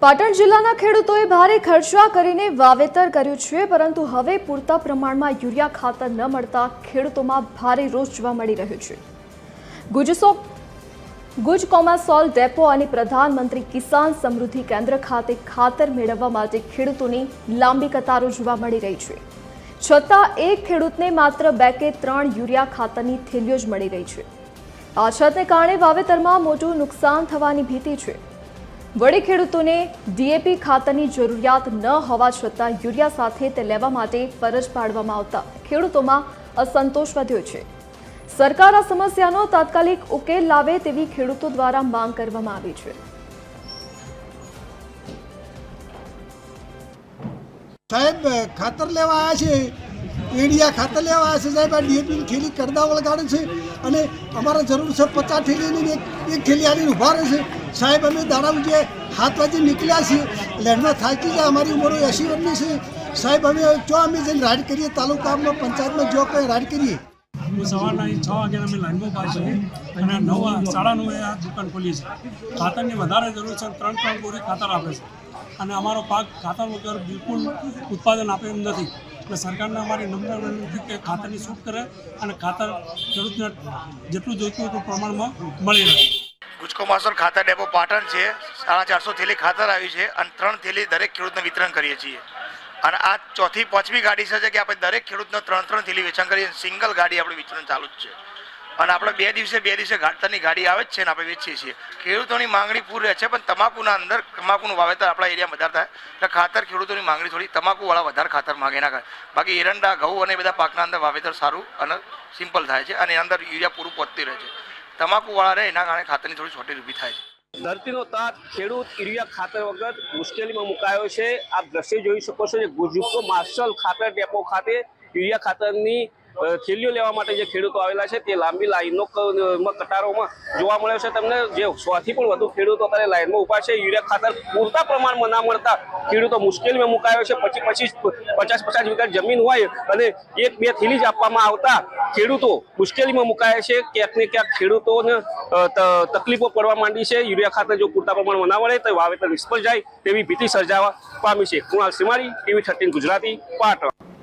પાટણ જિલ્લાના ખેડૂતોએ ભારે ખર્ચા કરીને વાવેતર કર્યું છે, પરંતુ હવે પૂરતા પ્રમાણમાં યુરિયા ખાતર ન મળતા ખેડૂતોમાં ભારે રોષ જોવા મળી રહ્યો છે। ગુજ કોમાસોલ ડેપો અને પ્રધાનમંત્રી કિસાન સમૃદ્ધિ કેન્દ્ર ખાતે ખાતર મેળવવા માટે ખેડૂતોની લાંબી કતારો જોવા મળી રહી છે, છતાં એક ખેડૂતને માત્ર 2 કે 3 યુરિયા ખાતરની થેલીઓ જ મળી રહી છે। આ અછતને કારણે વાવેતરમાં મોટું નુકસાન થવાની ભીતિ છે। વળી ખેડૂતોને ડીએપી ખાતરની જરૂરિયાત ન હોવા છતાં યુરિયા સાથે તે લેવા માટે ફરજ પાડવામાં આવતા ખેડૂતોમાં અસંતોષ વધ્યો છે। સરકાર આ સમસ્યાનો તાત્કાલિક ઉકેલ લાવે તેવી ખેડૂતો દ્વારા માંગ કરવામાં આવી છે। સાહેબ ખાતર લેવા આવ્યા છે, યુરિયા ખાતર લેવા આવ્યા છે સાહેબ। આ ડીએપીની થેલી કરદા વળગાડે છે અને અમારે જરૂર છે 50 થેલીની, એક થેલી આવીને ઊભા રહે છે સાહેબ। અમે દાડા ઉઠીએ 7 વાગે નીકળ્યા છીએ, લેન્ડમાં થાકી જાય, અમારી ઉંમર 80 વર્ષની છે સાહેબ। અમે અમે જઈને રાઈડ કરીએ, તાલુકામાં પંચાયતમાં જો કોઈ રાઈડ કરીએ। હું સવારના 6 વાગ્યાના અમે લાઈનમાં પાછી અને 9:30 આ દુકાન ખોલી છે। ખાતરની વધારે જરૂર છે, 3 બોરી ખાતર આપે છે અને અમારો પાક ખાતર વગર બિલકુલ ઉત્પાદન આપે એમ નથી। એટલે સરકારને અમારી નમ્ર વિનંતી કે ખાતરની છૂટ કરે અને ખાતર ખેડૂતને જેટલું જોઈતું હતું પ્રમાણમાં મળી રહે। ગુજ કોમાસોલ ખાતર ડેપો પાટણ છે। 450 થેલી ખાતર આવી છે અને 3 થેલી દરેક ખેડૂતને વિતરણ કરીએ છીએ અને આ 4થી 5મી ગાડી છે કે આપણે દરેક ખેડૂતને 3 થેલી વેચાણ કરીએ। સિંગલ ગાડી આપણે વિતરણ ચાલુ જ છે અને આપણે 2 દિવસે ખાતરની ગાડી આવે જ છે અને આપણે વેચીએ છીએ। ખેડૂતોની માંગણી પૂરી રહે છે, પણ તમાકુનું વાવેતર આપણા એરિયામાં વધારે થાય એટલે ખાતર ખેડૂતોની માંગણી થોડી તમાકુવાળા વધારે ખાતર માગે ના કરે। બાકી એરંડા, ઘઉં અને બધા પાકના અંદર વાવેતર સારું અને સિમ્પલ થાય છે અને અંદર યુરિયા પૂરું પહોંચતી રહે છે। તમાકુવાળા રહે એના કારણે ખાતરની થોડી શોર્ટેજ ઊભી થાય છે। ધરતીનો તાત ખેડૂત યુરિયા ખાતર વગર મુશ્કેલીમાં મુકાયો છે। આપ દ્રશ્ય જોઈ શકો છો કે ગુજ કોમાસોલ ખાતર ડેપો ખાતે યુરિયા ખાતરની થેલીઓ લેવા માટે જે ખેડૂતો આવેલા છે તે લાંબી લાઈનો કતારોમાં જોવા મળ્યો છે। તમને જે 100થી પણ વધુ ખેડૂતો અત્યારે લાઈનમાં ઊભા છે। યુરિયા ખાતર પૂરતા પ્રમાણમાં ના મળતા ખેડૂતો મુશ્કેલીમાં મુકાયો છે। 50 વીઘા જમીન હોય અને 1-2 થેલી જ આપવામાં આવતા ખેડૂતો મુશ્કેલીમાં મુકાયા છે। ક્યાંક ને ક્યાંક ખેડૂતોને તકલીફો પડવા માંડી છે। યુરિયા ખાતર જો પૂરતા પ્રમાણમાં ના મળે તો વાવેતર નિષ્ફળ જાય તેવી ભીતિ સર્જાવા પામી છે। કુણાલ સિમારી, TV 13 ગુજરાતી, પાટણ।